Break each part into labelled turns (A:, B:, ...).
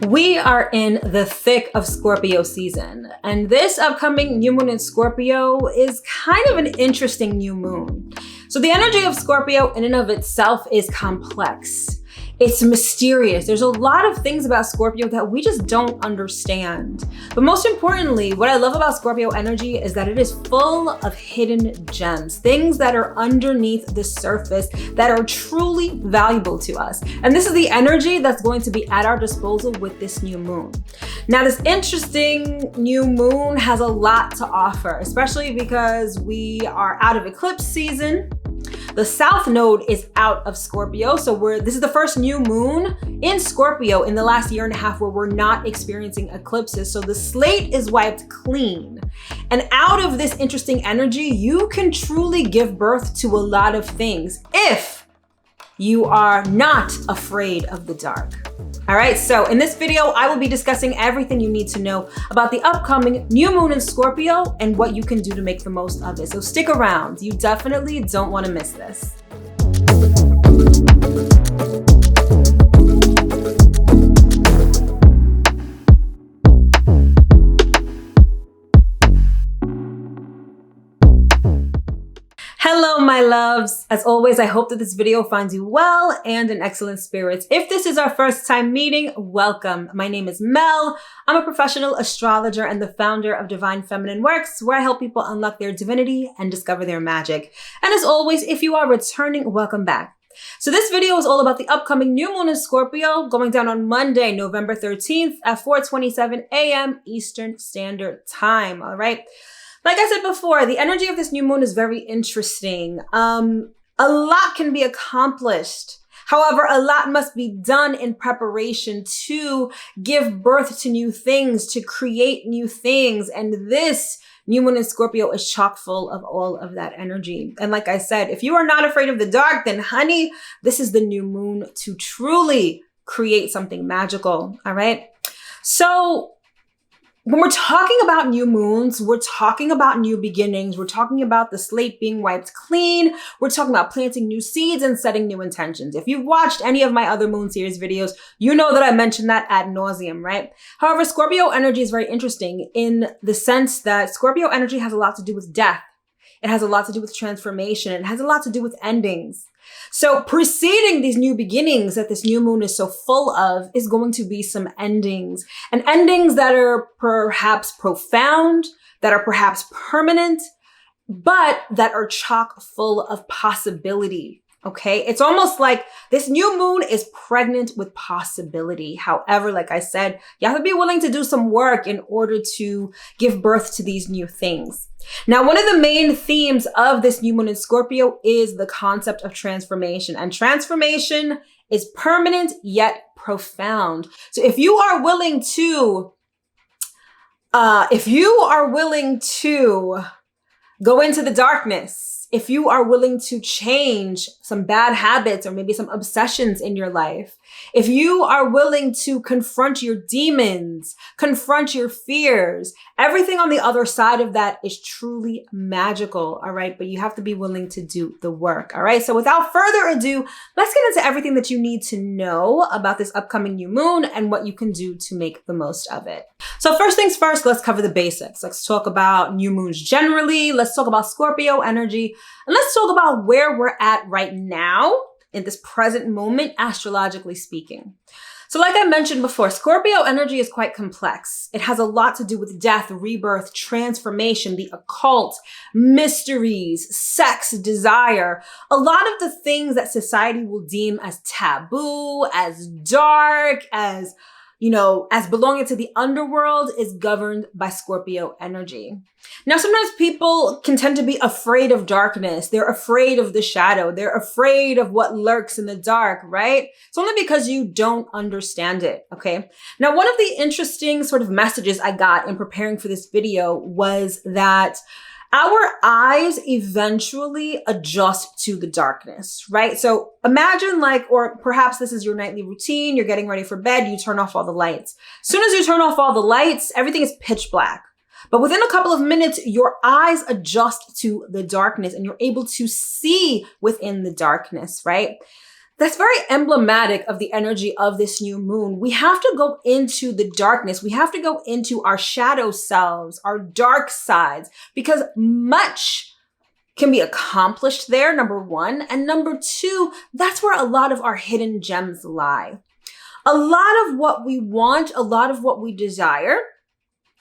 A: We are in the thick of Scorpio season, and this upcoming new moon in Scorpio is kind of an interesting new moon. So the energy of Scorpio in and of itself is complex. It's mysterious. There's a lot of things about Scorpio that we just don't understand. But most importantly, what I love about Scorpio energy is that it is full of hidden gems, things that are underneath the surface that are truly valuable to us. And this is the energy that's going to be at our disposal with this new moon. Now, this interesting new moon has a lot to offer, especially because we are out of eclipse season. The South Node is out of Scorpio, so this is the first new moon in Scorpio in the last year and a half where we're not experiencing eclipses. So the slate is wiped clean. And out of this interesting energy, you can truly give birth to a lot of things if you are not afraid of the dark. All right, so in this video, I will be discussing everything you need to know about the upcoming new moon in Scorpio and what you can do to make the most of it. So stick around. You definitely don't want to miss this. Hello, my loves. As always, I hope that this video finds you well and in excellent spirits. If this is our first time meeting, welcome. My name is Mel. I'm a professional astrologer and the founder of divinefeminineworks, where I help people unlock their divinity and discover their magic. And as always, if you are returning, welcome back. So this video is all about the upcoming new moon in Scorpio going down on Monday, November 13th at 4:27 a.m. Eastern Standard Time. All right. Like I said before, the energy of this new moon is very interesting. A lot can be accomplished. However, a lot must be done in preparation to give birth to new things, to create new things. And this new moon in Scorpio is chock full of all of that energy. And like I said, if you are not afraid of the dark, then honey, this is the new moon to truly create something magical. All right. So when we're talking about new moons, we're talking about new beginnings. We're talking about the slate being wiped clean. We're talking about planting new seeds and setting new intentions. If you've watched any of my other moon series videos, you know that I mentioned that ad nauseum, right? However, Scorpio energy is very interesting in the sense that Scorpio energy has a lot to do with death. It has a lot to do with transformation. It has a lot to do with endings. So preceding these new beginnings that this new moon is so full of is going to be some endings, and endings that are perhaps profound, that are perhaps permanent, but that are chock full of possibility. Okay. It's almost like this new moon is pregnant with possibility. However, like I said, you have to be willing to do some work in order to give birth to these new things. Now, one of the main themes of this new moon in Scorpio is the concept of transformation, and transformation is permanent yet profound. So if you are willing to go into the darkness, if you are willing to change some bad habits or maybe some obsessions in your life, if you are willing to confront your demons, confront your fears, everything on the other side of that is truly magical. All right. But you have to be willing to do the work. All right. So without further ado, let's get into everything that you need to know about this upcoming new moon and what you can do to make the most of it. So first things first, let's cover the basics. Let's talk about new moons generally. Let's talk about Scorpio energy. And let's talk about where we're at right now in this present moment, astrologically speaking. So like I mentioned before, Scorpio energy is quite complex. It has a lot to do with death, rebirth, transformation, the occult, mysteries, sex, desire, a lot of the things that society will deem as taboo, as dark, as belonging to the underworld is governed by Scorpio energy. Now, sometimes people can tend to be afraid of darkness. They're afraid of the shadow. They're afraid of what lurks in the dark, right? It's only because you don't understand it, okay? Now, one of the interesting sort of messages I got in preparing for this video was that our eyes eventually adjust to the darkness, right? So imagine or perhaps this is your nightly routine. You're getting ready for bed. You turn off all the lights. As soon as you turn off all the lights, everything is pitch black. But within a couple of minutes, your eyes adjust to the darkness and you're able to see within the darkness, right? that's very emblematic of the energy of this new moon. We have to go into the darkness. We have to go into our shadow selves, our dark sides, because much can be accomplished there, number one. And number two, that's where a lot of our hidden gems lie. A lot of what we want, a lot of what we desire,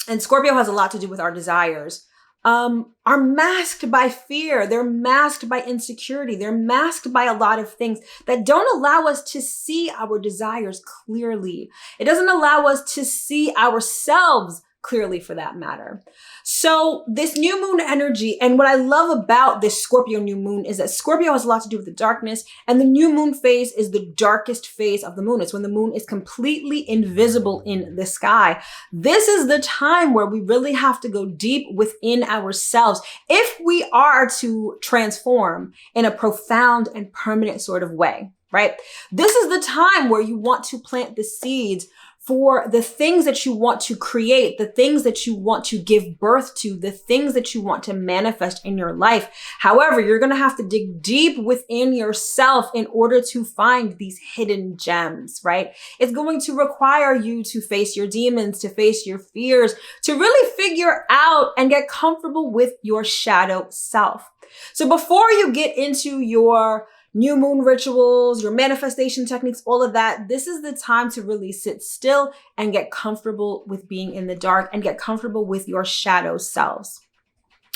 A: and Scorpio has a lot to do with our desires, are masked by fear. They're masked by insecurity. They're masked by a lot of things that don't allow us to see our desires clearly. It doesn't allow us to see ourselves clearly, for that matter. So this new moon energy, and what I love about this Scorpio new moon is that Scorpio has a lot to do with the darkness, and the new moon phase is the darkest phase of the moon. It's when the moon is completely invisible in the sky. This is the time where we really have to go deep within ourselves if we are to transform in a profound and permanent sort of way, right? This is the time where you want to plant the seeds for the things that you want to create, the things that you want to give birth to, the things that you want to manifest in your life. However, you're going to have to dig deep within yourself in order to find these hidden gems, right? It's going to require you to face your demons, to face your fears, to really figure out and get comfortable with your shadow self. So before you get into your new moon rituals, your manifestation techniques, all of that, this is the time to really sit still and get comfortable with being in the dark and get comfortable with your shadow selves.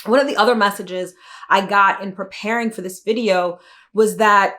A: One of the other messages I got in preparing for this video was that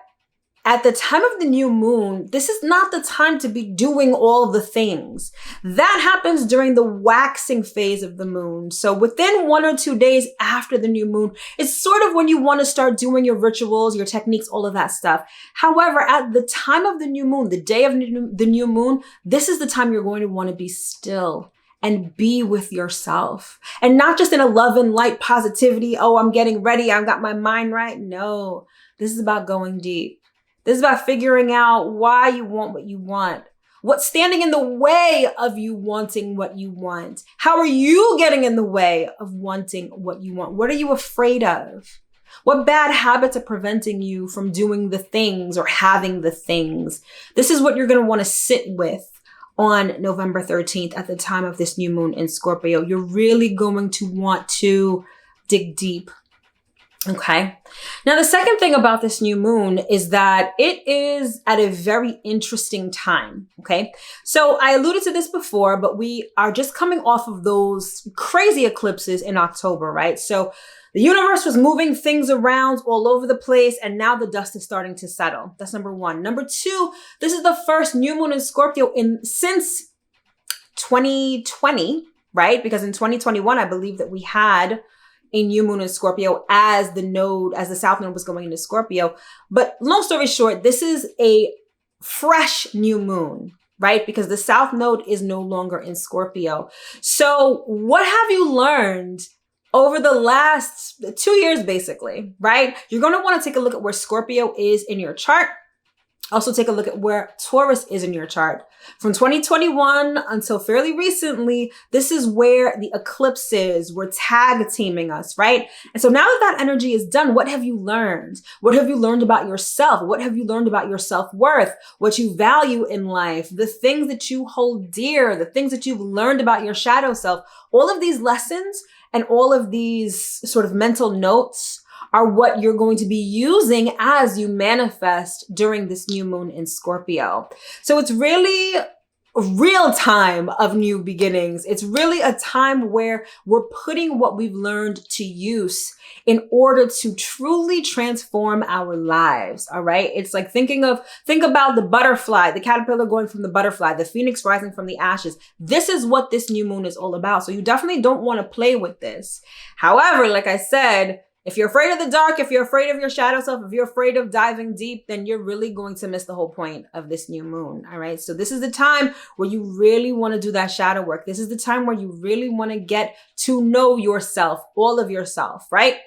A: at the time of the new moon, this is not the time to be doing all the things. That happens during the waxing phase of the moon. So within 1 or 2 days after the new moon, it's sort of when you want to start doing your rituals, your techniques, all of that stuff. However, at the time of the new moon, the day of the new moon, this is the time you're going to want to be still and be with yourself. And not just in a love and light positivity, oh, I'm getting ready, I've got my mind right. No, this is about going deep. This is about figuring out why you want what you want. What's standing in the way of you wanting what you want? How are you getting in the way of wanting what you want? What are you afraid of? What bad habits are preventing you from doing the things or having the things? This is what you're going to want to sit with on November 13th at the time of this new moon in Scorpio. You're really going to want to dig deep. Okay. Now, the second thing about this new moon is that it is at a very interesting time. Okay. So I alluded to this before, but we are just coming off of those crazy eclipses in October, right? So the universe was moving things around all over the place, and now the dust is starting to settle. That's number one. Number two, this is the first new moon in Scorpio since 2020, right? Because in 2021, I believe that we had a new moon in Scorpio as the south node was going into Scorpio. But long story short, this is a fresh new moon, right? Because the south node is no longer in Scorpio. So what have you learned over the last 2 years, basically, right? You're going to want to take a look at where Scorpio is in your chart. Also take a look at where Taurus is in your chart. From 2021 until fairly recently, this is where the eclipses were tag teaming us, right? And so now that that energy is done, what have you learned? What have you learned about yourself? What have you learned about your self-worth? What you value in life? The things that you hold dear, the things that you've learned about your shadow self. All of these lessons and all of these sort of mental notes are what you're going to be using as you manifest during this new moon in Scorpio. So it's really a real time of new beginnings. It's really a time where we're putting what we've learned to use in order to truly transform our lives. All right. It's like think about the butterfly, the caterpillar going from the butterfly, the phoenix rising from the ashes. This is what this new moon is all about. So you definitely don't want to play with this. However, like I said, if you're afraid of the dark, if you're afraid of your shadow self, if you're afraid of diving deep, then you're really going to miss the whole point of this new moon. All right. So this is the time where you really want to do that shadow work. This is the time where you really want to get to know yourself, all of yourself, right?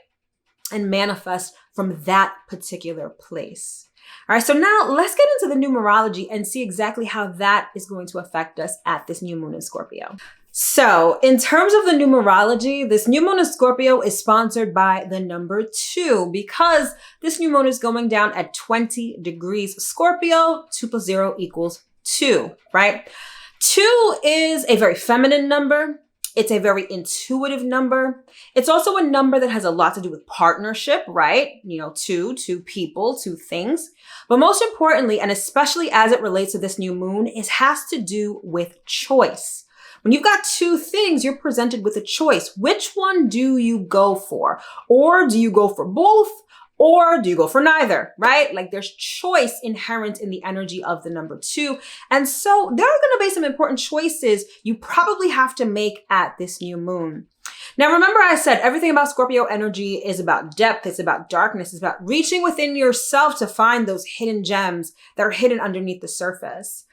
A: And manifest from that particular place. All right. So now let's get into the numerology and see exactly how that is going to affect us at this new moon in Scorpio. So in terms of the numerology, this new moon in Scorpio is sponsored by the number 2 because this new moon is going down at 20 degrees Scorpio. 2 plus 0 equals 2, right? 2 is a very feminine number. It's a very intuitive number. It's also a number that has a lot to do with partnership, right? You know, two people, 2 things. But most importantly, and especially as it relates to this new moon, it has to do with choice. When you've got 2 things, you're presented with a choice. Which one do you go for? Or do you go for both? Or do you go for neither, right? Like there's choice inherent in the energy of the number 2. And so there are going to be some important choices you probably have to make at this new moon. Now, remember I said everything about Scorpio energy is about depth. It's about darkness. It's about reaching within yourself to find those hidden gems that are hidden underneath the surface.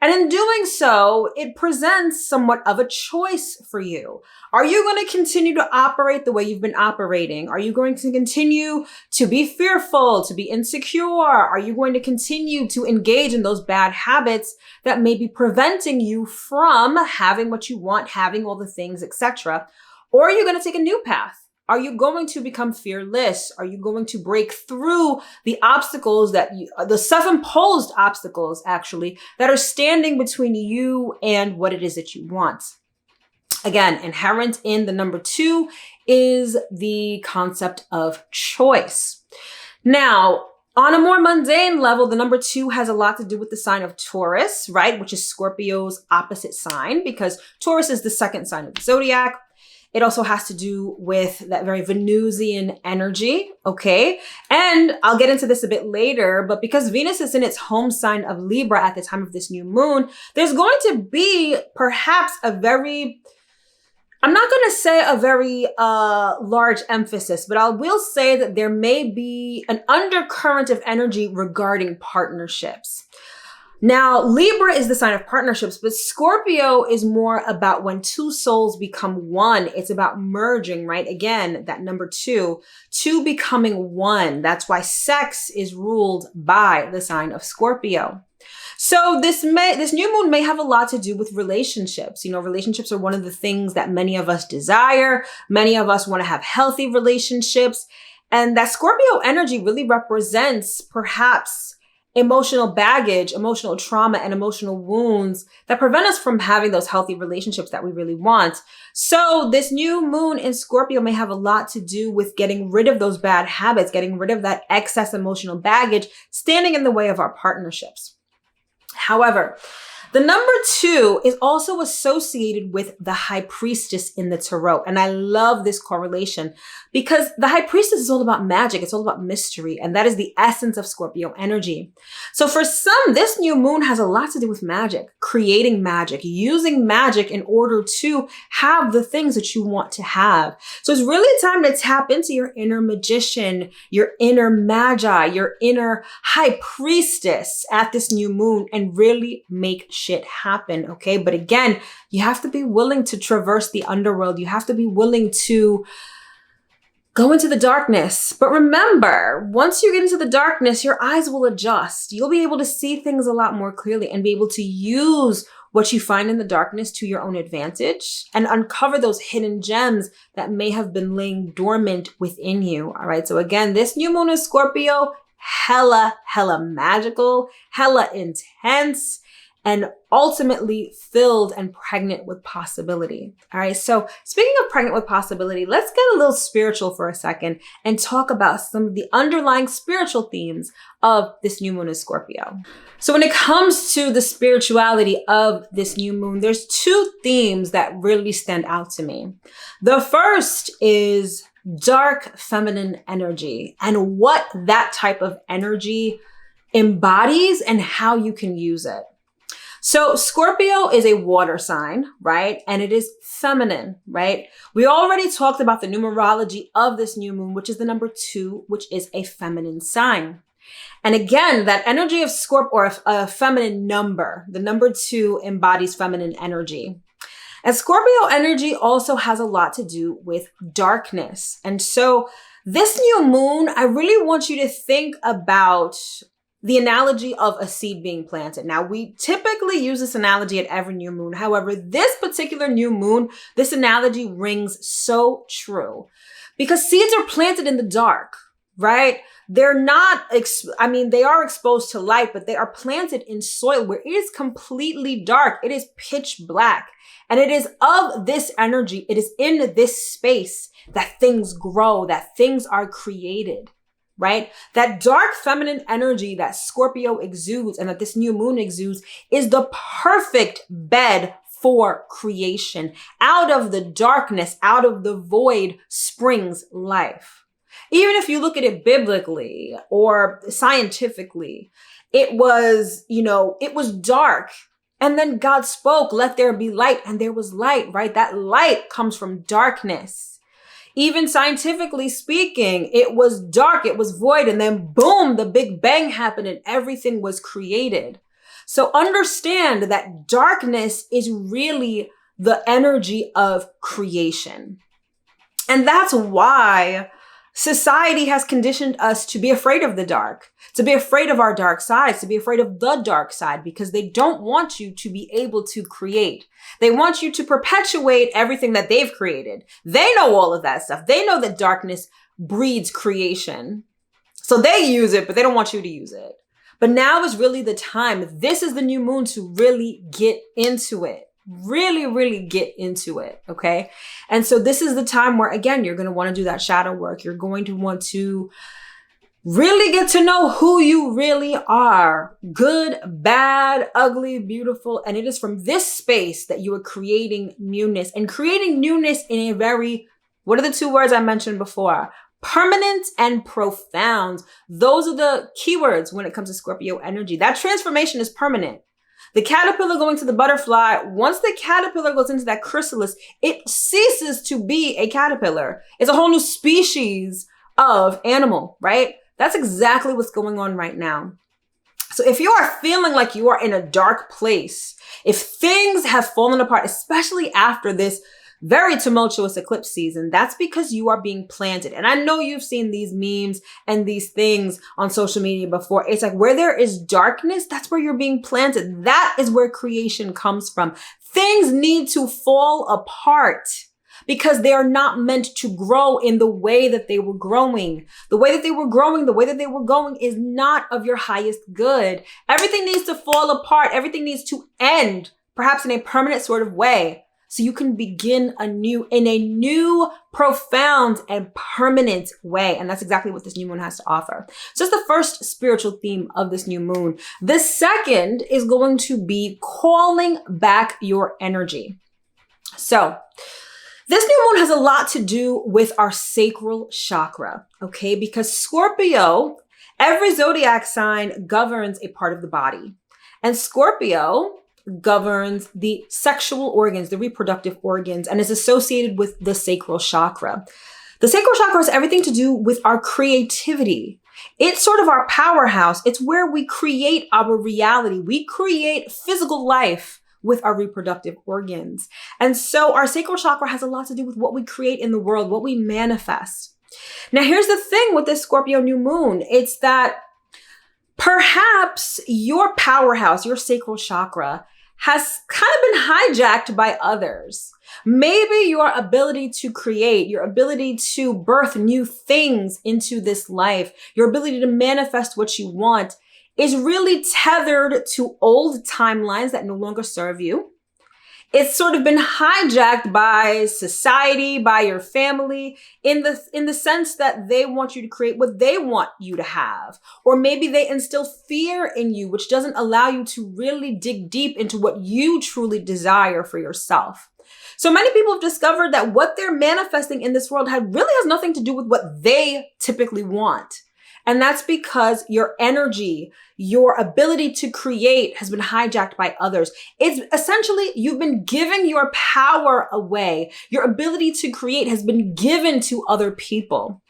A: And in doing so, it presents somewhat of a choice for you. Are you going to continue to operate the way you've been operating? Are you going to continue to be fearful, to be insecure? Are you going to continue to engage in those bad habits that may be preventing you from having what you want, having all the things, etc.? Or are you going to take a new path? Are you going to become fearless? Are you going to break through the obstacles the self-imposed obstacles actually, that are standing between you and what it is that you want? Again, inherent in the number 2 is the concept of choice. Now, on a more mundane level, the number 2 has a lot to do with the sign of Taurus, right? Which is Scorpio's opposite sign, because Taurus is the 2nd sign of the zodiac. It also has to do with that very Venusian energy, okay? And I'll get into this a bit later, but because Venus is in its home sign of Libra at the time of this new moon, there's going to be perhaps I'm not going to say a very large emphasis, but I will say that there may be an undercurrent of energy regarding partnerships. Now, Libra is the sign of partnerships, but Scorpio is more about when 2 souls become one. It's about merging, right? Again, that number 2 becoming one. That's why sex is ruled by the sign of Scorpio. So this new moon may have a lot to do with relationships. You know, relationships are one of the things that many of us desire. Many of us want to have healthy relationships. And that Scorpio energy really represents perhaps emotional baggage, emotional trauma, and emotional wounds that prevent us from having those healthy relationships that we really want. So this new moon in Scorpio may have a lot to do with getting rid of those bad habits, getting rid of that excess emotional baggage standing in the way of our partnerships. However, the number 2 is also associated with the High Priestess in the Tarot. And I love this correlation because the High Priestess is all about magic. It's all about mystery. And that is the essence of Scorpio energy. So for some, this new moon has a lot to do with magic, creating magic, using magic in order to have the things that you want to have. So it's really time to tap into your inner magician, your inner magi, your inner High Priestess at this new moon and really make shit happen, okay? But again, you have to be willing to traverse the underworld. You have to be willing to go into the darkness. But remember, once you get into the darkness, your eyes will adjust. You'll be able to see things a lot more clearly and be able to use what you find in the darkness to your own advantage and uncover those hidden gems that may have been laying dormant within you, all right? So again, this new moon is Scorpio, hella magical, hella intense, and ultimately filled and pregnant with possibility. All right. So speaking of pregnant with possibility, let's get a little spiritual for a second and talk about some of the underlying spiritual themes of this new moon in Scorpio. So when it comes to the spirituality of this new moon, there's 2 themes that really stand out to me. The first is dark feminine energy and what that type of energy embodies and how you can use it. So Scorpio is a water sign, right? And it is feminine, right? We already talked about the numerology of this new moon, which is the number 2, which is a feminine sign. And again, that energy of Scorpio, or a feminine number, the number 2 embodies feminine energy. And Scorpio energy also has a lot to do with darkness. And so this new moon, I really want you to think about the analogy of a seed being planted. Now, we typically use this analogy at every new moon. However, this particular new moon, this analogy rings so true because seeds are planted in the dark, right? They're not, they are exposed to light, but they are planted in soil where it is completely dark. It is pitch black. And it is of this energy, it is in this space that things grow, that things are created. Right? That dark feminine energy that Scorpio exudes and that this new moon exudes is the perfect bed for creation. Out of the darkness, out of the void springs life. Even if you look at it biblically or scientifically, it was dark. And then God spoke, let there be light, and there was light, right? That light comes from darkness. Even scientifically speaking, it was dark, it was void, and then boom, the Big Bang happened and everything was created. So understand that darkness is really the energy of creation. And that's why society has conditioned us to be afraid of the dark, to be afraid of our dark sides, to be afraid of the dark side, because they don't want you to be able to create. They want you to perpetuate everything that they've created. They know all of that stuff. They know that darkness breeds creation. So they use it, but they don't want you to use it. But now is really the time. This is the new moon to really get into it. Really get into it. Okay. And so this is the time where, again, you're going to want to do that shadow work. You're going to want to really get to know who you really are. Good, bad, ugly, beautiful. And it is from this space that you are creating newness, and creating newness in a very, what are the two words I mentioned before? Permanent and profound. Those are the keywords when it comes to Scorpio energy. That transformation is permanent. The caterpillar going to the butterfly, once the caterpillar goes into that chrysalis, it ceases to be a caterpillar. It's a whole new species of animal, right? That's exactly what's going on right now. So if you are feeling like you are in a dark place, if things have fallen apart, especially after this very tumultuous eclipse season, that's because you are being planted. And I know you've seen these memes and these things on social media before. It's like where there is darkness, that's where you're being planted. That is where creation comes from. Things need to fall apart because they are not meant to grow in the way that they were growing. The way that they were growing, the way that they were going is not of your highest good. Everything needs to fall apart. Everything needs to end, perhaps in a permanent sort of way. So you can begin anew in a new, profound, and permanent way. And that's exactly what this new moon has to offer. So that's the first spiritual theme of this new moon. The second is going to be calling back your energy. So this new moon has a lot to do with our sacral chakra, okay? Because Scorpio, every zodiac sign governs a part of the body. And Scorpio governs the sexual organs, the reproductive organs, and is associated with the sacral chakra. The sacral chakra has everything to do with our creativity. It's sort of our powerhouse. It's where we create our reality. We create physical life with our reproductive organs. And so our sacral chakra has a lot to do with what we create in the world, what we manifest. Now, here's the thing with this Scorpio new moon. It's that perhaps your powerhouse, your sacral chakra, has kind of been hijacked by others. Maybe your ability to create, your ability to birth new things into this life, your ability to manifest what you want is really tethered to old timelines that no longer serve you. It's sort of been hijacked by society, by your family, in the sense that they want you to create what they want you to have. Or maybe they instill fear in you, which doesn't allow you to really dig deep into what you truly desire for yourself. So many people have discovered that what they're manifesting in this world really has nothing to do with what they typically want. And that's because your energy, your ability to create has been hijacked by others. It's essentially, you've been giving your power away. Your ability to create has been given to other people.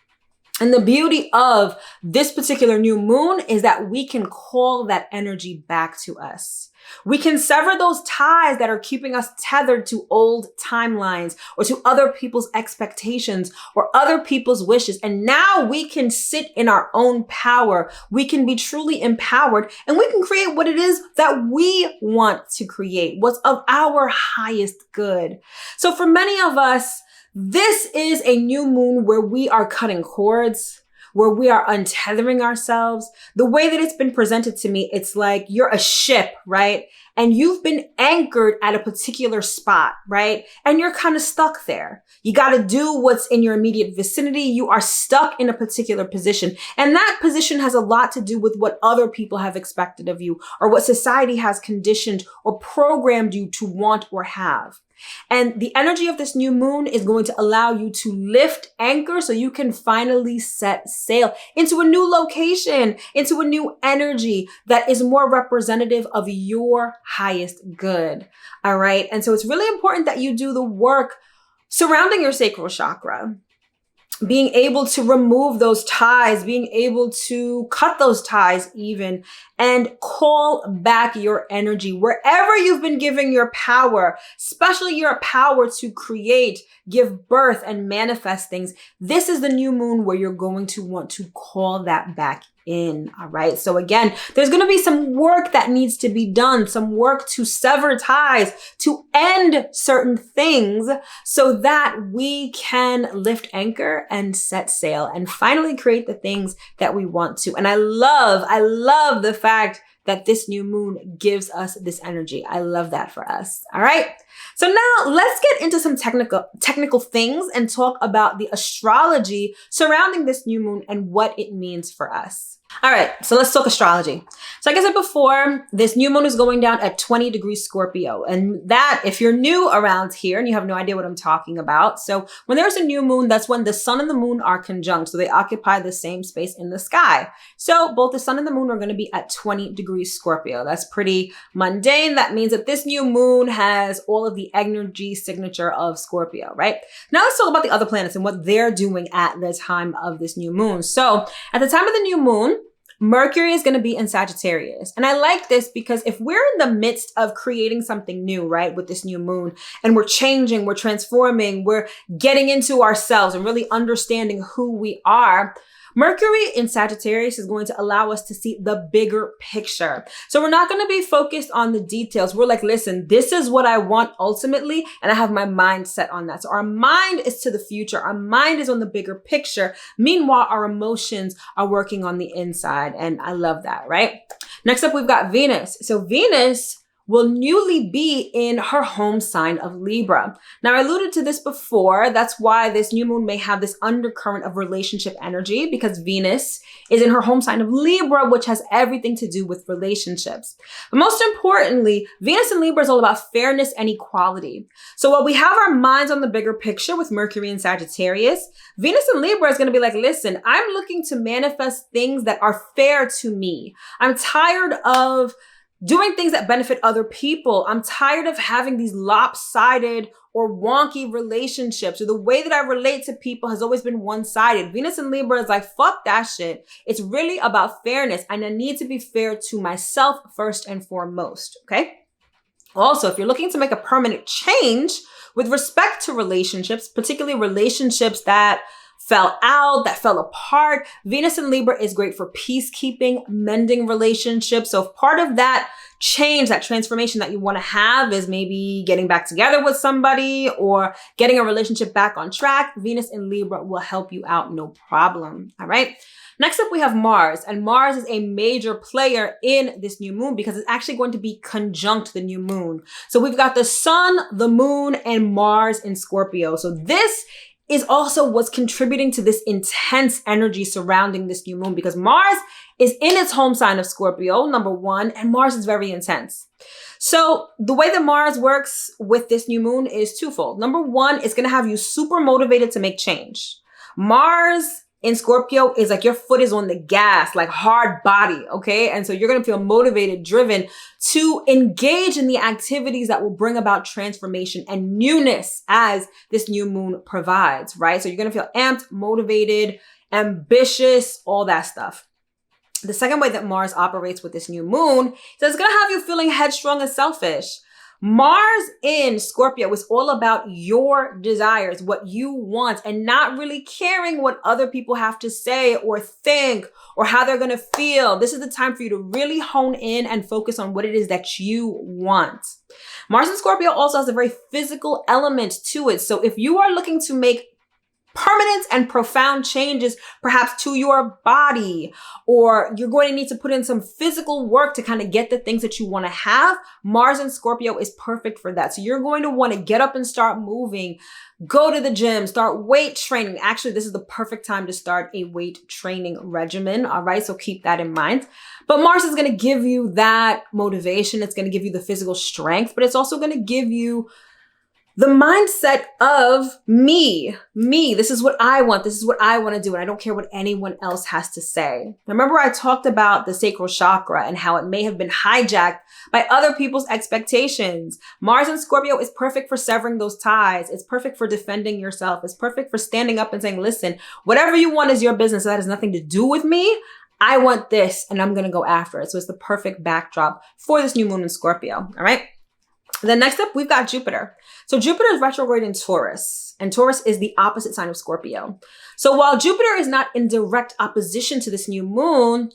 A: And the beauty of this particular new moon is that we can call that energy back to us. We can sever those ties that are keeping us tethered to old timelines or to other people's expectations or other people's wishes. And now we can sit in our own power. We can be truly empowered and we can create what it is that we want to create, what's of our highest good. So for many of us, this is a new moon where we are cutting cords, where we are untethering ourselves. The way that it's been presented to me, it's like you're a ship, right? And you've been anchored at a particular spot, right? And you're kind of stuck there. You got to do what's in your immediate vicinity. You are stuck in a particular position. And that position has a lot to do with what other people have expected of you or what society has conditioned or programmed you to want or have. And the energy of this new moon is going to allow you to lift anchor so you can finally set sail into a new location, into a new energy that is more representative of your highest good. All right. And so it's really important that you do the work surrounding your sacral chakra. Being able to remove those ties, being able to cut those ties even, and call back your energy wherever you've been giving your power, especially your power to create, give birth, and manifest things. This is the new moon where you're going to want to call that back in. All right. So again, there's going to be some work that needs to be done, some work to sever ties, to end certain things so that we can lift anchor and set sail and finally create the things that we want to. And I love the fact that this new moon gives us this energy. I love that for us. All right. So now let's get into some technical things and talk about the astrology surrounding this new moon and what it means for us. All right, so let's talk astrology. So like I said before, this new moon is going down at 20 degrees Scorpio. And that, if you're new around here and you have no idea what I'm talking about. So when there's a new moon, that's when the sun and the moon are conjunct. So they occupy the same space in the sky. So both the sun and the moon are going to be at 20 degrees Scorpio. That's pretty mundane. That means that this new moon has all of the energy signature of Scorpio, right? Now let's talk about the other planets and what they're doing at the time of this new moon. So at the time of the new moon, Mercury is going to be in Sagittarius. And I like this because if we're in the midst of creating something new, right, with this new moon, and we're changing, we're transforming, we're getting into ourselves and really understanding who we are, Mercury in Sagittarius is going to allow us to see the bigger picture. So we're not going to be focused on the details. We're like, listen, this is what I want ultimately, and I have my mind set on that. So our mind is to the future. Our mind is on the bigger picture. Meanwhile, our emotions are working on the inside, and I love that, right? Next up, we've got Venus. So Venus will newly be in her home sign of Libra. Now, I alluded to this before. That's why this new moon may have this undercurrent of relationship energy, because Venus is in her home sign of Libra, which has everything to do with relationships. But most importantly, Venus in Libra is all about fairness and equality. So while we have our minds on the bigger picture with Mercury in Sagittarius, Venus in Libra is going to be like, listen, I'm looking to manifest things that are fair to me. I'm tired of doing things that benefit other people. I'm tired of having these lopsided or wonky relationships, or the way that I relate to people has always been one-sided. Venus in Libra is like, fuck that shit. It's really about fairness, and I need to be fair to myself first and foremost, okay? Also, if you're looking to make a permanent change with respect to relationships, particularly relationships that fell out, that fell apart, Venus in Libra is great for peacekeeping, mending relationships. So if part of that change, that transformation that you want to have is maybe getting back together with somebody or getting a relationship back on track, Venus in Libra will help you out, no problem. All right. Next up, we have Mars, and Mars is a major player in this new moon because it's actually going to be conjunct the new moon. So we've got the sun, the moon, and Mars in Scorpio. So this is also what's contributing to this intense energy surrounding this new moon, because Mars is in its home sign of Scorpio, number one, and Mars is very intense. So the way that Mars works with this new moon is twofold. Number one, it's going to have you super motivated to make change. Mars in Scorpio is like your foot is on the gas, like hard body, okay? And so you're going to feel motivated, driven to engage in the activities that will bring about transformation and newness as this new moon provides, right? So you're going to feel amped, motivated, ambitious, all that stuff. The second way that Mars operates with this new moon is that it's going to have you feeling headstrong and selfish. Mars in Scorpio is all about your desires, what you want, and not really caring what other people have to say or think or how they're going to feel. This is the time for you to really hone in and focus on what it is that you want. Mars in Scorpio also has a very physical element to it. So if you are looking to make permanent and profound changes, perhaps to your body, or you're going to need to put in some physical work to kind of get the things that you want to have, Mars in Scorpio is perfect for that. So you're going to want to get up and start moving, go to the gym, start weight training. Actually, this is the perfect time to start a weight training regimen. All right. So keep that in mind. But Mars is going to give you that motivation. It's going to give you the physical strength, but it's also going to give you the mindset of me, this is what I want. This is what I want to do. And I don't care what anyone else has to say. Remember, I talked about the sacral chakra and how it may have been hijacked by other people's expectations. Mars in Scorpio is perfect for severing those ties. It's perfect for defending yourself. It's perfect for standing up and saying, listen, whatever you want is your business. That has nothing to do with me. I want this and I'm going to go after it. So it's the perfect backdrop for this new moon in Scorpio. All right. Then next up, we've got Jupiter. So Jupiter is retrograde in Taurus, and Taurus is the opposite sign of Scorpio. So while Jupiter is not in direct opposition to this new moon,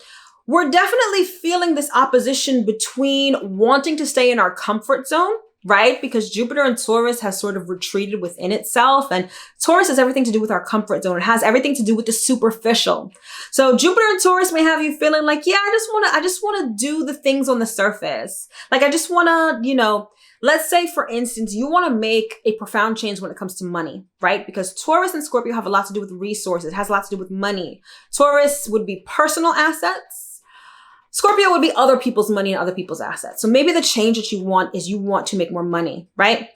A: we're definitely feeling this opposition between wanting to stay in our comfort zone, right? Because Jupiter and Taurus has sort of retreated within itself, and Taurus has everything to do with our comfort zone. It has everything to do with the superficial. So Jupiter and Taurus may have you feeling like, yeah, I just want to do the things on the surface. Like I just want to, let's say, for instance, you want to make a profound change when it comes to money, right? Because Taurus and Scorpio have a lot to do with resources. It has a lot to do with money. Taurus would be personal assets. Scorpio would be other people's money and other people's assets. So maybe the change that you want is you want to make more money, right?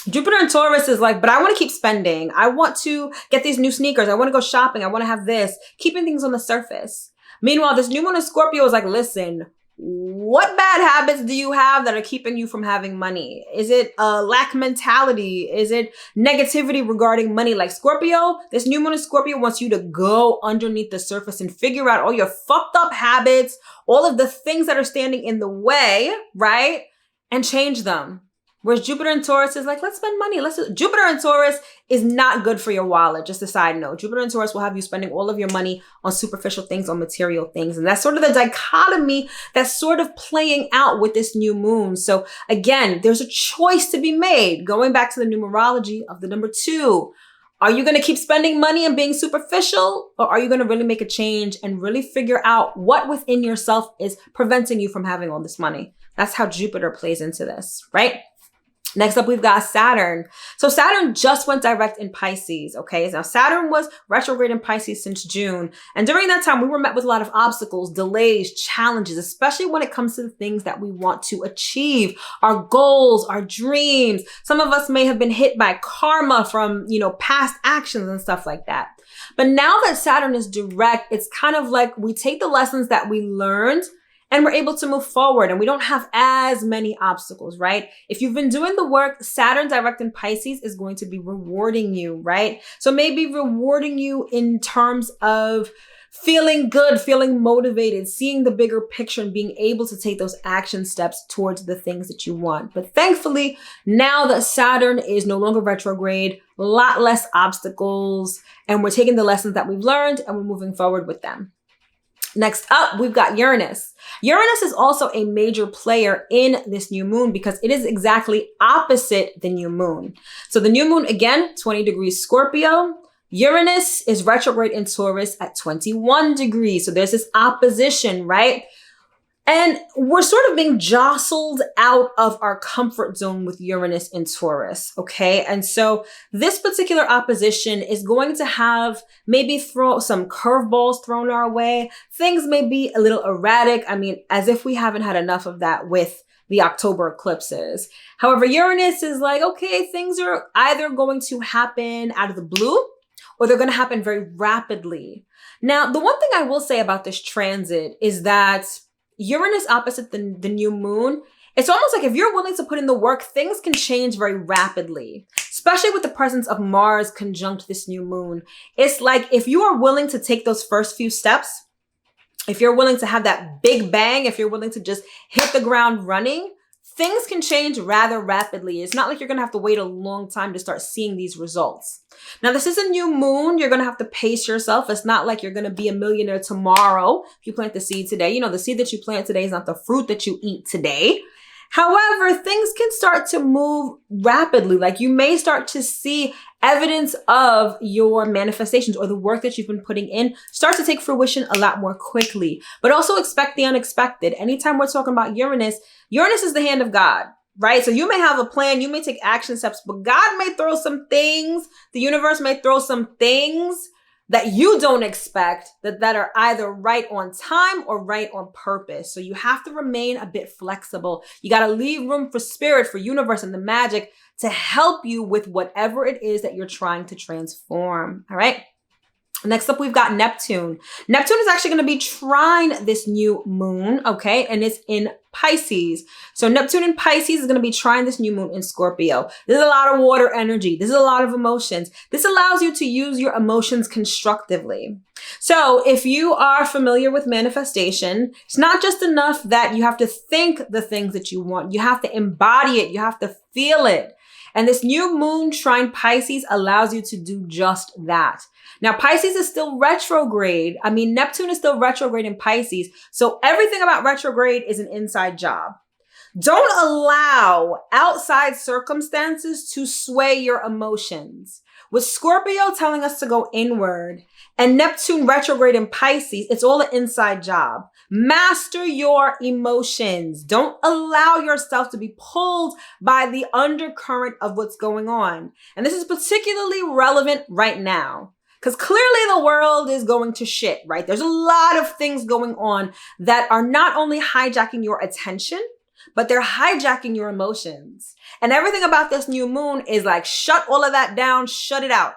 A: Jupiter and Taurus is like, but I want to keep spending. I want to get these new sneakers. I want to go shopping. I want to have this, keeping things on the surface. Meanwhile, this new moon in Scorpio is like, listen, what bad habits do you have that are keeping you from having money? Is it a lack mentality? Is it negativity regarding money? Like Scorpio, this new moon in Scorpio wants you to go underneath the surface and figure out all your fucked up habits, all of the things that are standing in the way, right? And change them. Whereas Jupiter and Taurus is like, let's spend money. Jupiter and Taurus is not good for your wallet. Just a side note. Jupiter and Taurus will have you spending all of your money on superficial things, on material things. And that's sort of the dichotomy that's sort of playing out with this new moon. So again, there's a choice to be made. Going back to the numerology of the number 2. Are you going to keep spending money and being superficial? Or are you going to really make a change and really figure out what within yourself is preventing you from having all this money? That's how Jupiter plays into this, right? Next up, we've got Saturn. So Saturn just went direct in Pisces, okay? Now, Saturn was retrograde in Pisces since June. And during that time, we were met with a lot of obstacles, delays, challenges, especially when it comes to the things that we want to achieve, our goals, our dreams. Some of us may have been hit by karma from, past actions and stuff like that. But now that Saturn is direct, it's kind of like we take the lessons that we learned and we're able to move forward and we don't have as many obstacles, right? If you've been doing the work, Saturn direct in Pisces is going to be rewarding you, right? So maybe rewarding you in terms of feeling good, feeling motivated, seeing the bigger picture and being able to take those action steps towards the things that you want. But thankfully, now that Saturn is no longer retrograde, a lot less obstacles, and we're taking the lessons that we've learned and we're moving forward with them. Next up, we've got Uranus. Uranus is also a major player in this new moon because it is exactly opposite the new moon. So the new moon, again, 20 degrees Scorpio. Uranus is retrograde in Taurus at 21 degrees. So there's this opposition, right? And we're sort of being jostled out of our comfort zone with Uranus in Taurus, okay? And so this particular opposition is going to have maybe throw some curveballs thrown our way. Things may be a little erratic. I mean, as if we haven't had enough of that with the October eclipses. However, Uranus is like, okay, things are either going to happen out of the blue or they're going to happen very rapidly. Now, the one thing I will say about this transit is that Uranus opposite the new moon, it's almost like if you're willing to put in the work, things can change very rapidly, especially with the presence of Mars conjunct this new moon. It's like if you are willing to take those first few steps, if you're willing to have that big bang, if you're willing to just hit the ground running, things can change rather rapidly. It's not like you're going to have to wait a long time to start seeing these results. Now, this is a new moon. You're going to have to pace yourself. It's not like you're going to be a millionaire tomorrow if you plant the seed today. You know, the seed that you plant today is not the fruit that you eat today. However, things can start to move rapidly. Like you may start to see evidence of your manifestations or the work that you've been putting in start to take fruition a lot more quickly. But also expect the unexpected. Anytime we're talking about Uranus, Uranus is the hand of God, right? So you may have a plan, you may take action steps, but God may throw some things, the universe may throw some things that you don't expect that are either right on time or right on purpose. So you have to remain a bit flexible. You got to leave room for spirit, for universe and the magic to help you with whatever it is that you're trying to transform. All right. Next up, we've got Neptune. Neptune is actually going to be trine this new moon, okay? And it's in Pisces. So Neptune in Pisces is going to be trine this new moon in Scorpio. This is a lot of water energy. This is a lot of emotions. This allows you to use your emotions constructively. So if you are familiar with manifestation, it's not just enough that you have to think the things that you want. You have to embody it. You have to feel it. And this new moon trine Pisces allows you to do just that. Now, Pisces is still retrograde. I mean, Neptune is still retrograde in Pisces. So everything about retrograde is an inside job. Don't allow outside circumstances to sway your emotions. With Scorpio telling us to go inward and Neptune retrograde in Pisces, it's all an inside job. Master your emotions. Don't allow yourself to be pulled by the undercurrent of what's going on. And this is particularly relevant right now because clearly the world is going to shit, right? There's a lot of things going on that are not only hijacking your attention, but they're hijacking your emotions. And everything about this new moon is like, shut all of that down, shut it out.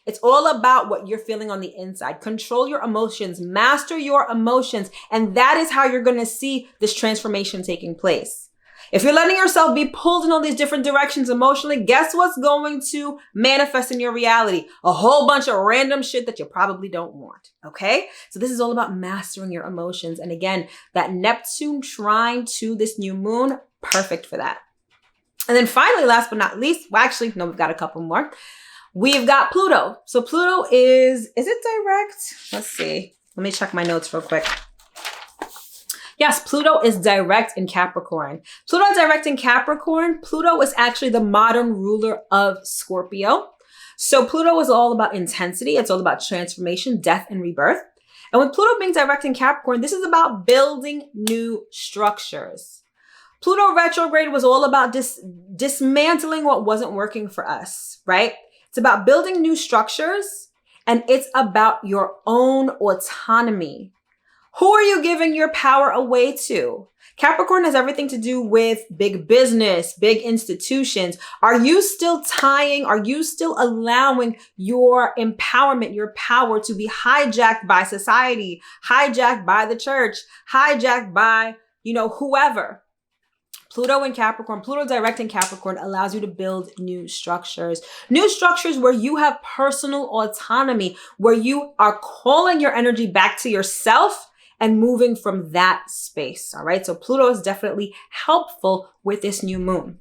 A: It's all about what you're feeling on the inside. Control your emotions, master your emotions. And that is how you're going to see this transformation taking place. If you're letting yourself be pulled in all these different directions emotionally, guess what's going to manifest in your reality? A whole bunch of random shit that you probably don't want. Okay? So this is all about mastering your emotions. And again, that Neptune trine to this new moon, perfect for that. And then finally, last but not least, well, actually, no, we've got a couple more. We've got Pluto. So Pluto is it direct? Let's see. Let me check my notes real quick. Yes, Pluto is direct in Capricorn. Pluto direct in Capricorn. Pluto is actually the modern ruler of Scorpio. So Pluto is all about intensity. It's all about transformation, death, and rebirth. And with Pluto being direct in Capricorn, this is about building new structures. Pluto retrograde was all about dismantling what wasn't working for us, right? It's about building new structures, and it's about your own autonomy. Who are you giving your power away to? Capricorn has everything to do with big business, big institutions. Are you still allowing your empowerment, your power to be hijacked by society, hijacked by the church, hijacked by, whoever? Pluto in Capricorn, Pluto direct in Capricorn allows you to build new structures where you have personal autonomy, where you are calling your energy back to yourself and moving from that space. All right. So Pluto is definitely helpful with this new moon.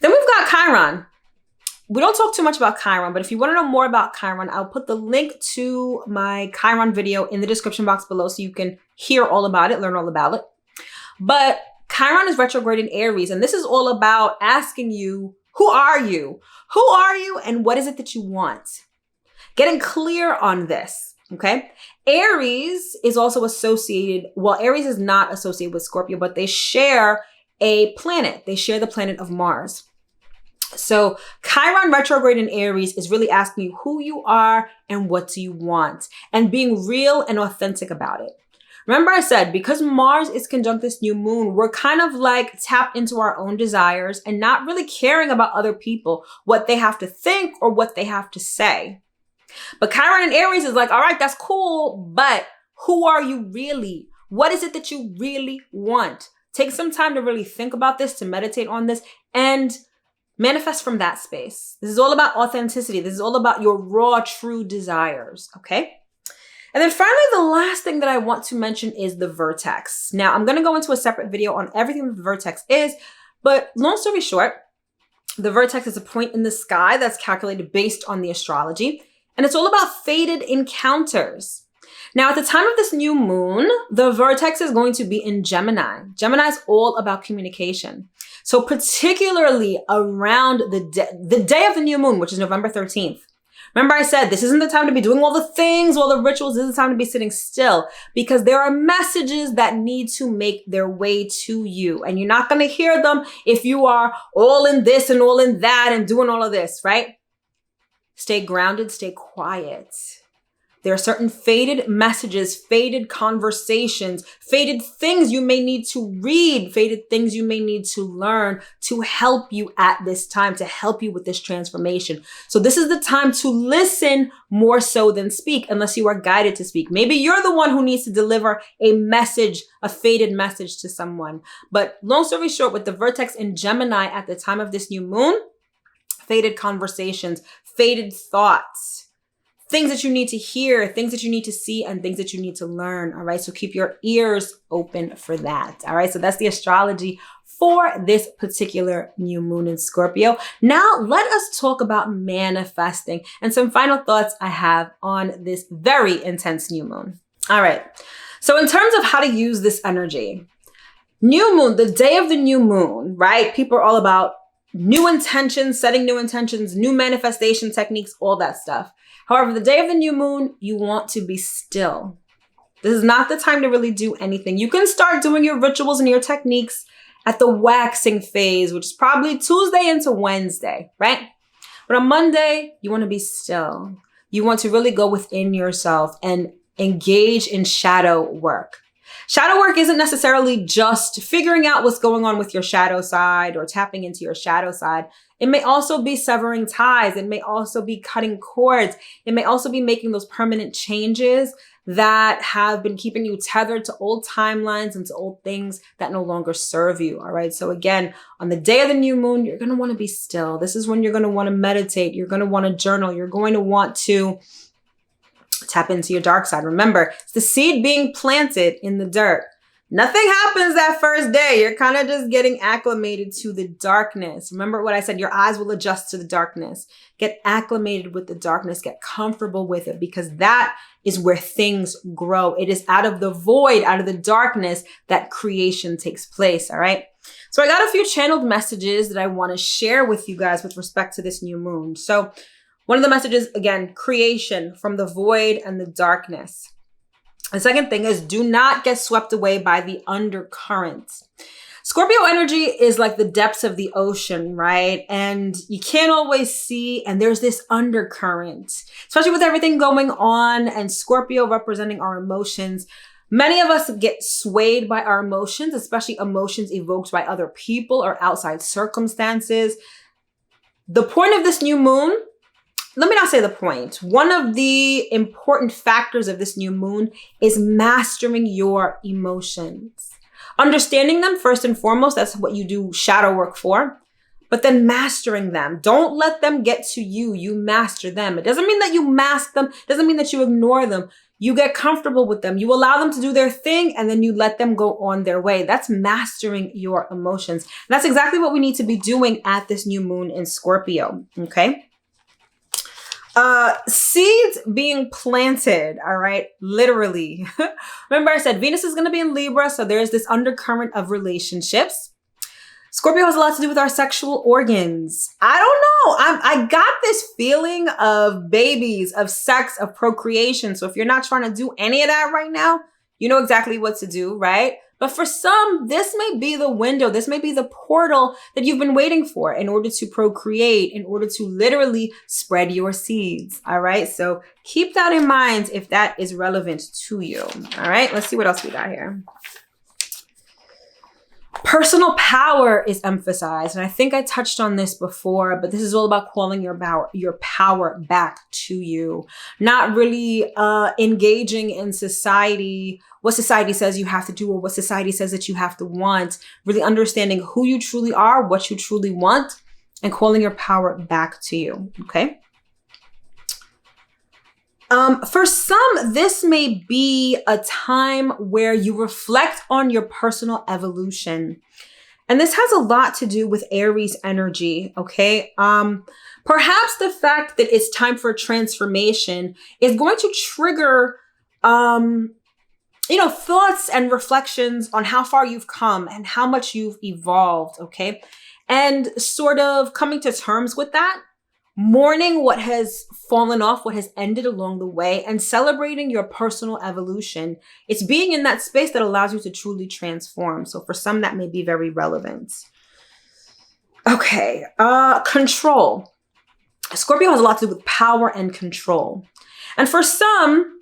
A: Then we've got Chiron. We don't talk too much about Chiron, but if you want to know more about Chiron, I'll put the link to my Chiron video in the description box below so you can hear all about it, learn all about it. But Chiron is retrograde in Aries, and this is all about asking you, who are you? Who are you and what is it that you want? Getting clear on this, okay? Aries is also associated, well, Aries is not associated with Scorpio, but they share a planet. They share the planet of Mars. So Chiron retrograde in Aries is really asking you who you are and what do you want, and being real and authentic about it. Remember I said, because Mars is conjunct this new moon, we're kind of like tapped into our own desires and not really caring about other people, what they have to think or what they have to say. But Chiron in Aries is like, all right, that's cool, but who are you really? What is it that you really want? Take some time to really think about this, to meditate on this, and manifest from that space. This is all about authenticity. This is all about your raw, true desires, okay? And then finally, the last thing that I want to mention is the vertex. Now, I'm going to go into a separate video on everything that the vertex is, but long story short, the vertex is a point in the sky that's calculated based on the astrology, and it's all about fated encounters. Now, at the time of this new moon, the vertex is going to be in Gemini. Gemini is all about communication. So particularly around the day of the new moon, which is November 13th. Remember I said, this isn't the time to be doing all the things, all the rituals. This is the time to be sitting still because there are messages that need to make their way to you. And you're not going to hear them if you are all in this and all in that and doing all of this, right? Stay grounded, stay quiet. There are certain fated messages, fated conversations, fated things you may need to read, fated things you may need to learn to help you at this time, to help you with this transformation. So this is the time to listen more so than speak, unless you are guided to speak. Maybe you're the one who needs to deliver a message, a fated message to someone. But long story short, with the vertex in Gemini at the time of this new moon, fated conversations, fated thoughts, things that you need to hear, things that you need to see, and things that you need to learn. All right. So keep your ears open for that. All right. So that's the astrology for this particular new moon in Scorpio. Now let us talk about manifesting and some final thoughts I have on this very intense new moon. All right. So in terms of how to use this energy, new moon, the day of the new moon, right? People are all about new intentions, setting new intentions, new manifestation techniques, all that stuff. However, the day of the new moon, you want to be still. This is not the time to really do anything. You can start doing your rituals and your techniques at the waxing phase, which is probably Tuesday into Wednesday, right? But on Monday, you want to be still. You want to really go within yourself and engage in shadow work. Shadow work isn't necessarily just figuring out what's going on with your shadow side or tapping into your shadow side. It may also be severing ties. It may also be cutting cords. It may also be making those permanent changes that have been keeping you tethered to old timelines and to old things that no longer serve you. All right. So again, on the day of the new moon, you're going to want to be still. This is when you're going to want to meditate. You're going to want to journal. You're going to want to tap into your dark side. Remember, it's the seed being planted in the dirt. Nothing happens that first day. You're kind of just getting acclimated to the darkness. Remember what I said, your eyes will adjust to the darkness. Get acclimated with the darkness. Get comfortable with it because that is where things grow. It is out of the void, out of the darkness that creation takes place. All right. So I got a few channeled messages that I want to share with you guys with respect to this new moon. So one of the messages, again, creation from the void and the darkness. The second thing is do not get swept away by the undercurrents. Scorpio energy is like the depths of the ocean, right? And you can't always see, and there's this undercurrent, especially with everything going on and Scorpio representing our emotions. Many of us get swayed by our emotions, especially emotions evoked by other people or outside circumstances. The point of this new moon, let me not say the point. One of the important factors of this new moon is mastering your emotions. Understanding them first and foremost, that's what you do shadow work for, but then mastering them. Don't let them get to you. You master them. It doesn't mean that you mask them. It doesn't mean that you ignore them. You get comfortable with them. You allow them to do their thing and then you let them go on their way. That's mastering your emotions. And that's exactly what we need to be doing at this new moon in Scorpio. Okay. Seeds being planted, all right, literally. Remember I said Venus is going to be in Libra, so there's this undercurrent of relationships. Scorpio has a lot to do with our sexual organs. I don't know. I got this feeling of babies, of sex, of procreation. So if you're not trying to do any of that right now, you know exactly what to do, right? But for some, this may be the window. This may be the portal that you've been waiting for in order to procreate, in order to literally spread your seeds. All right. So keep that in mind if that is relevant to you. All right. Let's see what else we got here. Personal power is emphasized. And I think I touched on this before, but this is all about calling your power back to you. Not really engaging in society, what society says you have to do or what society says that you have to want. Really understanding who you truly are, what you truly want, and calling your power back to you. Okay. For some, this may be a time where you reflect on your personal evolution. And this has a lot to do with Aries energy, okay? Perhaps the fact that it's time for transformation is going to trigger, thoughts and reflections on how far you've come and how much you've evolved, okay? And sort of coming to terms with that, mourning what has fallen off, what has ended along the way, and celebrating your personal evolution. It's being in that space that allows you to truly transform. So for some, that may be very relevant. Okay, control. Scorpio has a lot to do with power and control. And for some,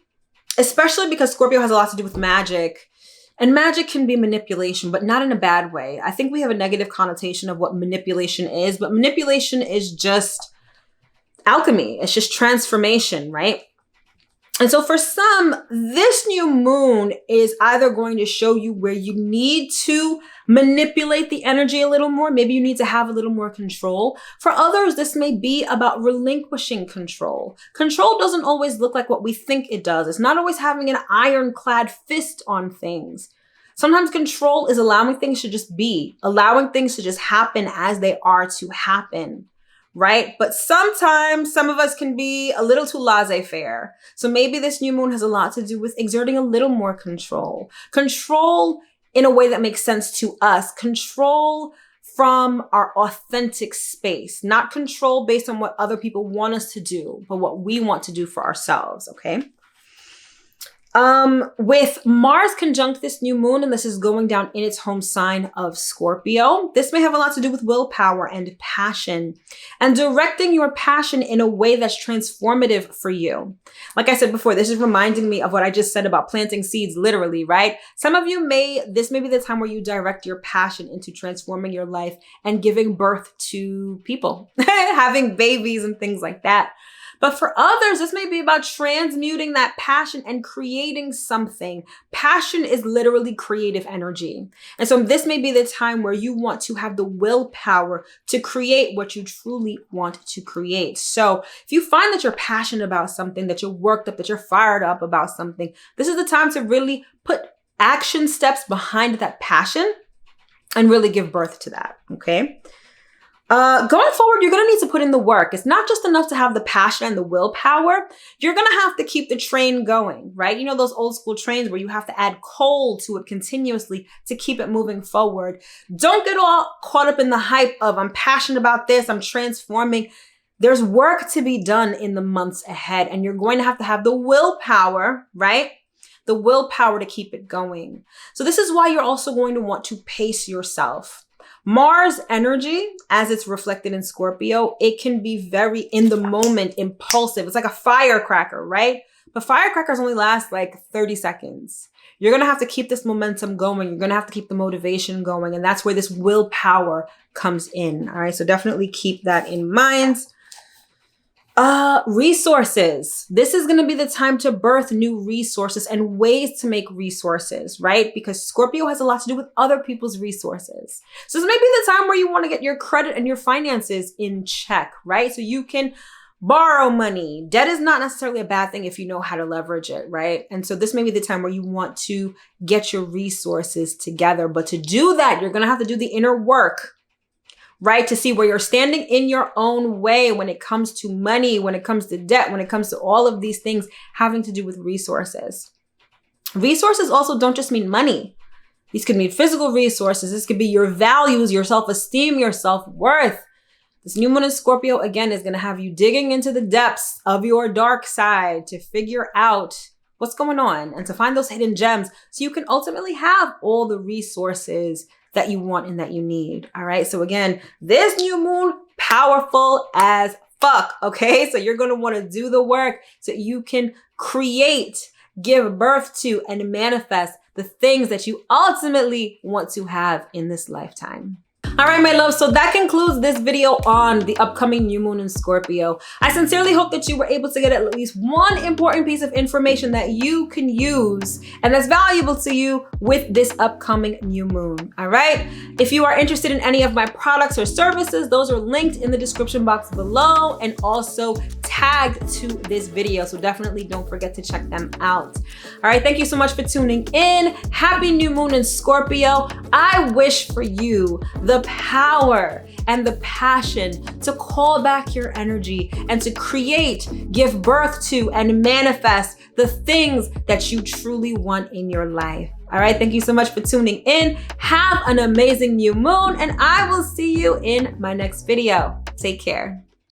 A: especially because Scorpio has a lot to do with magic, and magic can be manipulation, but not in a bad way. I think we have a negative connotation of what manipulation is, but manipulation is just alchemy. It's just transformation, right? And so for some, this new moon is either going to show you where you need to manipulate the energy a little more. Maybe you need to have a little more control. For others, this may be about relinquishing control. Control doesn't always look like what we think it does. It's not always having an ironclad fist on things. Sometimes control is allowing things to just be, allowing things to just happen as they are to happen. Right? But sometimes some of us can be a little too laissez-faire. So maybe this new moon has a lot to do with exerting a little more control. Control in a way that makes sense to us. Control from our authentic space, not control based on what other people want us to do, but what we want to do for ourselves. Okay. With Mars conjunct this new moon, and this is going down in its home sign of Scorpio, this may have a lot to do with willpower and passion and directing your passion in a way that's transformative for you. Like I said before, this is reminding me of what I just said about planting seeds, literally, right? Some of you this may be the time where you direct your passion into transforming your life and giving birth to people, having babies and things like that. But for others, this may be about transmuting that passion and creating something. Passion is literally creative energy. And so this may be the time where you want to have the willpower to create what you truly want to create. So if you find that you're passionate about something, that you're worked up, that you're fired up about something, this is the time to really put action steps behind that passion and really give birth to that, okay? Going forward, you're going to need to put in the work. It's not just enough to have the passion and the willpower. You're going to have to keep the train going, right? You know, those old school trains where you have to add coal to it continuously to keep it moving forward. Don't get all caught up in the hype of I'm passionate about this, I'm transforming. There's work to be done in the months ahead, and you're going to have the willpower, right? The willpower to keep it going. So this is why you're also going to want to pace yourself. Mars energy, as it's reflected in Scorpio, it can be very in the moment, impulsive. It's like a firecracker, right? But firecrackers only last like 30 seconds. You're going to have to keep this momentum going. You're going to have to keep the motivation going. And that's where this willpower comes in. All right. So definitely keep that in mind. Resources. This is going to be the time to birth new resources and ways to make resources, right? Because Scorpio has a lot to do with other people's resources. So this may be the time where you want to get your credit and your finances in check, right? So you can borrow money. Debt is not necessarily a bad thing if you know how to leverage it, right? And so this may be the time where you want to get your resources together. But to do that, you're going to have to do the inner work, right? To see where you're standing in your own way when it comes to money, when it comes to debt, when it comes to all of these things having to do with resources. Resources also don't just mean money. These could mean physical resources. This could be your values, your self-esteem, your self-worth. This new moon in Scorpio, again, is going to have you digging into the depths of your dark side to figure out what's going on and to find those hidden gems so you can ultimately have all the resources that you want and that you need. All right. So again, this new moon, powerful as fuck. Okay. So you're going to want to do the work so you can create, give birth to, and manifest the things that you ultimately want to have in this lifetime. All right, my love. So that concludes this video on the upcoming new moon in Scorpio. I sincerely hope that you were able to get at least one important piece of information that you can use and that's valuable to you with this upcoming new moon. All right. If you are interested in any of my products or services, those are linked in the description box below, and also tagged to this video. So definitely don't forget to check them out. All right, thank you so much for tuning in. Happy new moon in Scorpio. I wish for you the power and the passion to call back your energy and to create, give birth to, and manifest the things that you truly want in your life. All right, thank you so much for tuning in. Have an amazing new moon, and I will see you in my next video. Take care.